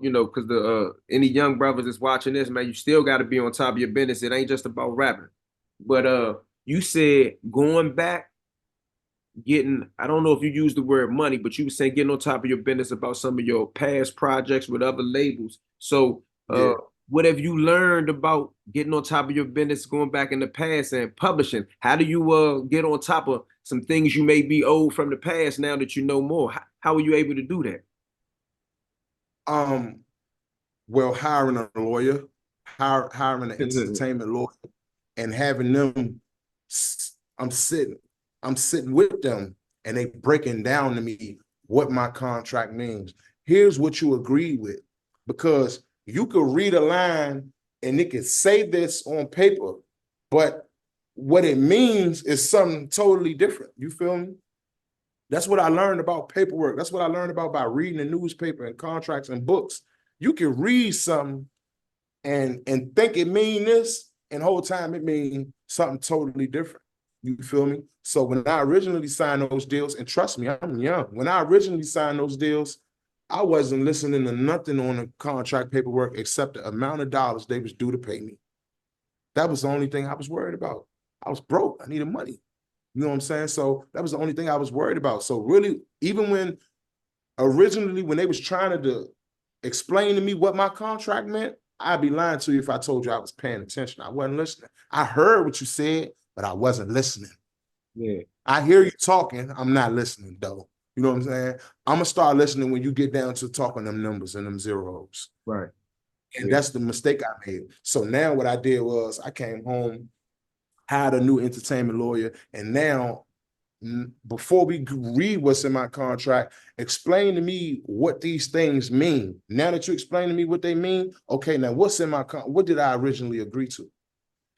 because the any young brothers that's watching this, man, you still got to be on top of your business. It ain't just about rapping. But you said going back, getting, I don't know if you used the word money, but you were saying getting on top of your business about some of your past projects with other labels. So Yeah. what have you learned about getting on top of your business going back in the past and publishing? How do you get on top of some things you may be owed from the past now that you know more? How are you able to do that? Um, well, hiring a lawyer, hiring an entertainment lawyer, and having them, I'm sitting, I'm sitting with them, and they breaking down to me what my contract means. Here's what you agree with, because you could read a line and it could say this on paper, but what it means is something totally different. You feel me? That's what I learned about paperwork. That's what I learned about by reading the newspaper and contracts and books. You can read something and think it mean this, and the whole time it mean something totally different. You feel me? So when I originally signed those deals, and trust me, I'm young. When I originally signed those deals, I wasn't listening to nothing on the contract paperwork except the amount of dollars they was due to pay me. That was the only thing I was worried about. I was broke. I needed money. You know what I'm saying? So that was the only thing I was worried about. So really, even when originally when they was trying to explain to me what my contract meant, I'd be lying to you if I told you I was paying attention. I wasn't listening. I heard what you said, but I wasn't listening. Yeah, I hear you talking. I'm not listening though. You know what I'm saying? I'm gonna start listening when you get down to talking them numbers and them zeros. right. And Yeah. that's the mistake I made. So now what I did was I came home, hired a new entertainment lawyer, and now before we read what's in my contract, explain to me what these things mean. Now that you explain to me what they mean, okay, now what's in my what did I originally agree to?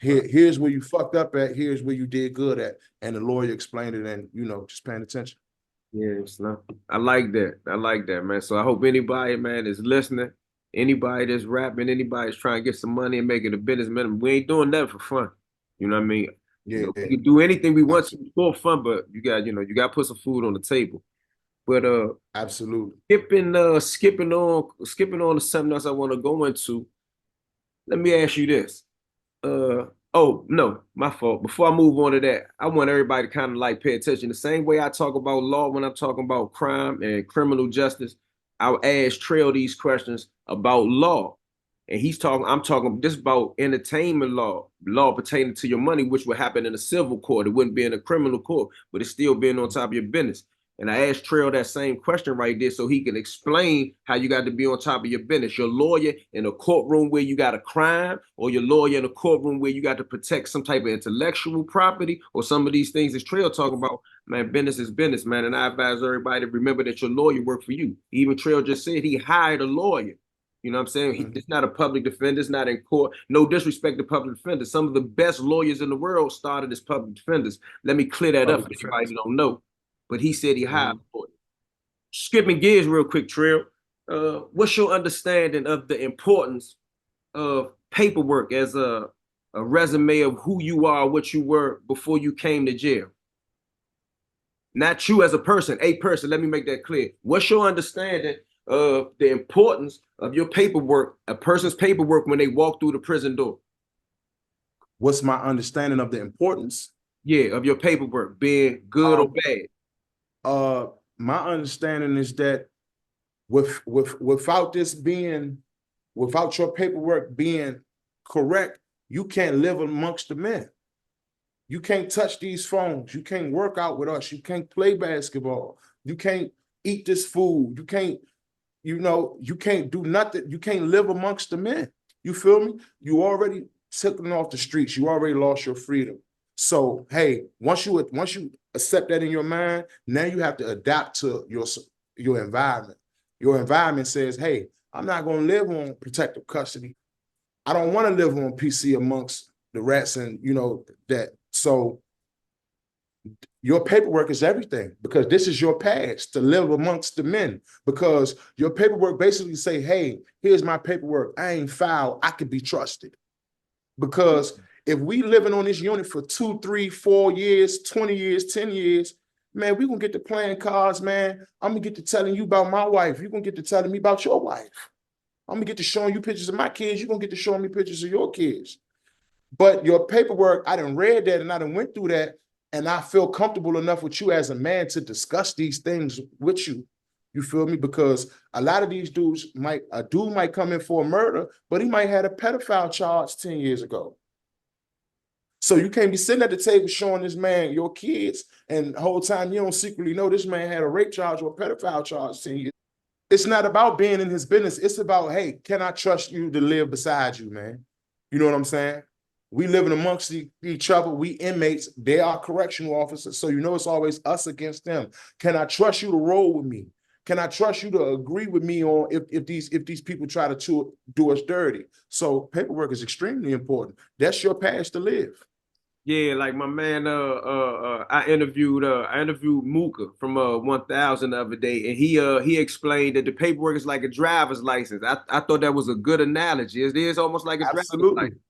Right. Here's where you fucked up at. Here's where you did good at, and the lawyer explained it, and just paying attention. Yeah, it's not, I like that. I like that, man. So I hope anybody, man, is listening. Anybody that's rapping, anybody's trying to get some money and make it a business, man. We ain't doing that for fun. You know what I mean? Yeah, We can do anything we want to absolutely, for fun, but you got to put some food on the table. But absolutely. skipping on to something else I want to go into. Let me ask you this. Oh no, my fault. Before I move on to that, I want everybody to kind of like pay attention. The same way I talk about law when I'm talking about crime and criminal justice, I'll ask Trel these questions about law. And I'm talking this about entertainment law, law pertaining to your money, which would happen in a civil court. It wouldn't be in a criminal court, but it's still being on top of your business. And I asked Trail that same question right there so he can explain how you got to be on top of your business. Your lawyer in a courtroom where you got a crime, or your lawyer in a courtroom where you got to protect some type of intellectual property, or some of these things that Trail talking about. Man, business is business, man. And I advise everybody to remember that your lawyer worked for you. Even Trail just said he hired a lawyer. You know what I'm saying? It's not a public defender. It's not in court. No disrespect to public defenders. Some of the best lawyers in the world started as public defenders. Let me clear that up Public for anybody defense. who don't know. But he said he hired Mhm. a lawyer. Skipping gears real quick, Trill. What's your understanding of the importance of paperwork as a resume of who you are, what you were before you came to jail? Not you as a person, a person. Let me make that clear. What's your understanding of the importance of your paperwork, a person's paperwork when they walk through the prison door? What's my understanding of the importance? Yeah, of your paperwork being good or Um, bad. uh, my understanding is that without this being, without your paperwork being correct, you can't live amongst the men. You can't touch these phones. You can't work out with us. You can't play basketball. You can't eat this food. You can't do nothing. You can't live amongst the men. You feel me? You already taken off the streets. You already lost your freedom. So hey, once you accept that in your mind, now you have to adapt to your environment. Your environment says, hey, I'm not going to live on protective custody. I don't want to live on PC amongst the rats and that. So your paperwork is everything, because this is your pass to live amongst the men, because your paperwork basically say, hey, here's my paperwork. I ain't foul. I can be trusted. Because if we living on this unit for 2, 3, 4 years, 20 years, 10 years, man, we gonna get to playing cards, man. I'm gonna get to telling you about my wife. You're gonna get to telling me about your wife. I'm gonna get to showing you pictures of my kids. You're gonna get to showing me pictures of your kids. But your paperwork, I done read that and I done went through that, and I feel comfortable enough with you as a man to discuss these things with you. You feel me? Because a lot of these dudes a dude might come in for a murder, but he might have a pedophile charge 10 years ago. So you can't be sitting at the table showing this man your kids, and the whole time you don't secretly know this man had a rape charge or a pedophile charge 10 years. It's not about being in his business. It's about, hey, can I trust you to live beside you, man? You know what I'm saying? We living amongst each other. We inmates. They are correctional officers. So you know it's always us against them. Can I trust you to roll with me? Can I trust you to agree with me on if these people try to do us dirty? So paperwork is extremely important. That's your past to live. Yeah, like my man, I interviewed Mooka from 1000 the other day, and he explained that the paperwork is like a driver's license. I thought that was a good analogy. It is almost like a driver's Absolutely. license.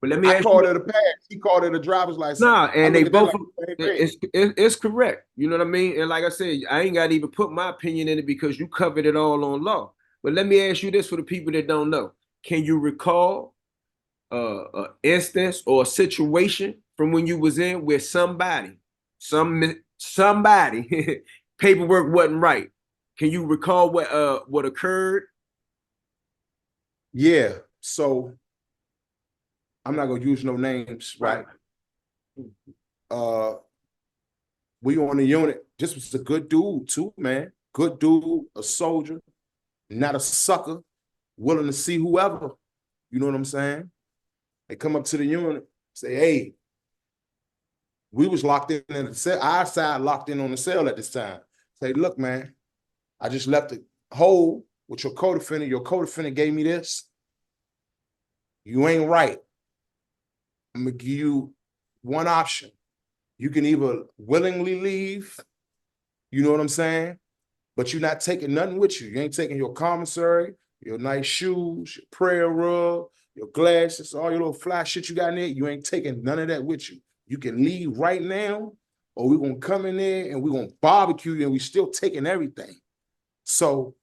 But let me I ask you called this. it a pass. He called it a driver's license. Nah, I and they look at that both like the same thing. it's correct. You know what I mean? And like I said, I ain't got to even put my opinion in it because you covered it all on law. But let me ask you this for the people that don't know. Can you recall an instance or a situation from when you was in where somebody paperwork wasn't right? Can you recall what occurred? Yeah. So I'm not gonna use no names, Right. right? Uh, we on the unit. This was a good dude too, man. Good dude, a soldier, not a sucker, willing to see whoever. You know what I'm saying? They come up to the unit, say, "Hey, we was locked in the cell. Our side locked in on the cell at this time." Say, "Look, man, I just left a hole with your co-defendant. Your co-defendant gave me this. You ain't right. I'm gonna give you one option. You can either willingly leave, you know what I'm saying? But you're not taking nothing with you. You ain't taking your commissary, your nice shoes, your prayer rug, your glasses, all your little fly shit you got in there. You ain't taking none of that with you. You can leave right now, or we're gonna come in there and we're gonna barbecue you, and we still taking everything. So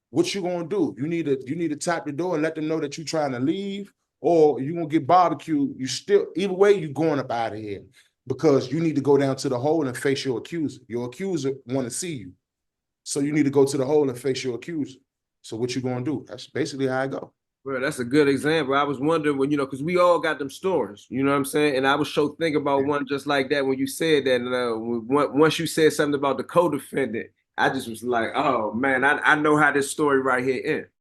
what you gonna do? You need to tap the door and let them know that you're trying to leave, or you gonna get barbecued. You still either way, you going up out of here because you need to go down to the hole and face your accuser. Your accuser want to see you, so you need to go to the hole and face your accuser. So what you gonna do? That's basically how I go. Well, that's a good example. I was wondering when, because we all got them stories, you know what I'm saying? And I was sure thinking about one just like that when you said that. And once you said something about the co-defendant, I just was like, oh man, I know how this story right here ends.